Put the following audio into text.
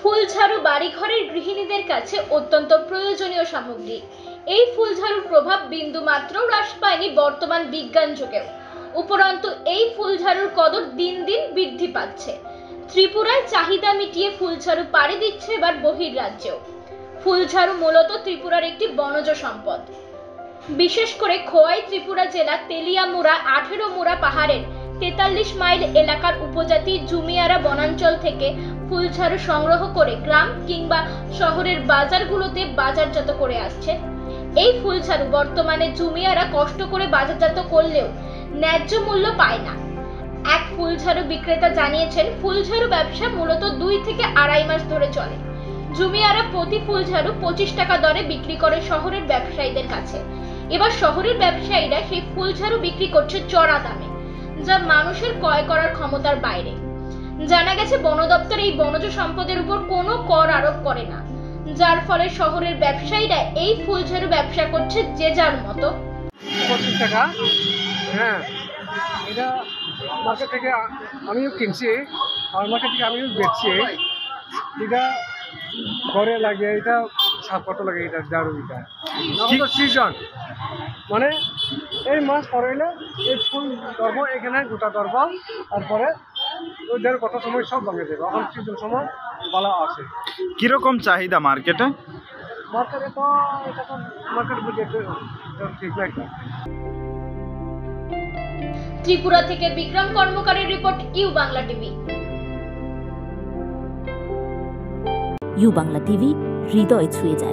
ফুলঝাড়ু বাড়িঘরের গৃহিণীদের কাছে অত্যন্ত প্রয়োজনীয় সামগ্রী। এই ফুলঝাড়ুর প্রভাব বিন্দুমাত্র হ্রাস পায়নি বর্তমান বিজ্ঞান যুগেও। উপরন্তু এই ফুলঝাড়ুর কদর দিন দিন বৃদ্ধি পাচ্ছে। ত্রিপুরায় চাহিদা মিটিয়ে ফুলঝাড়ু পাড়ি দিচ্ছে এবার বহির্রাজ্যেও। ফুলঝাড়ু মূলত ত্রিপুরার একটি বনজ সম্পদ। বিশেষ করে খোয়াই ত্রিপুরা জেলা তেলিয়ামুড়া 18 মুড়া পাহাড়ের 43 মাইল এলাকার উপজাতি জুমিয়ারা বনাঞ্চল থেকে ফুলঝাড়ু সংগ্রহ করে গ্রাম কিংবা শহরের বাজারগুলোতে বাজারজাত করে আসছে। এই ফুলঝাড়ু বর্তমানে জুমিয়ারা কষ্ট করে বাজারজাত করলেও ন্যায্য মূল্য পায় না। এক ফুলঝাড়ু বিক্রেতা জানিয়েছেন, ফুলঝাড়ু ব্যবসা মূলত 2 থেকে 2.5 মাস ধরে চলে। জুমিয়ারা প্রতি ফুলঝাড়ু 25 টাকা দরে বিক্রি করে শহরের ব্যবসায়ীদের কাছে। এবার শহরের ব্যবসায়ীরা সেই ফুলঝাড়ু বিক্রি করছে চড়া দামে, যা মানুষের ক্রয় করার ক্ষমতার বাইরে। জানা গেছে, বন দপ্তর এই বনজ সম্পদের উপর কোনো কর আরোপ করে না, যার ফলে শহরের ব্যবসায়ীরা এই ফুলঝাড়ু ব্যবসা করছে যে যার মতো। 25 টাকা। হ্যাঁ, এটা মার্কেট থেকে আমিও কিনছি, আর মার্কেট থেকে আমিও বেচছি। এটা ঘরে লাগে, এটা সাপ কত লাগে, এটা ঝাড়ু। এটা সিজন মানে এই মাছ পরে এলে এই ফুল ধরবো, এখানে গোটা ধরবো, তারপরে ওদের কত সময় সব ভাঙে দেবে। এখন সিজন সময় ভালো আসে। কিরকম চাহিদা মার্কেটে? মার্কেটে তো এটা তো মার্কেট বুঝে ঠিক না। ত্রিপুরা থেকে বিক্রম কর্মকারের report, U Bangla TV. U Bangla TV, হৃদয় ছুঁয়ে যায়।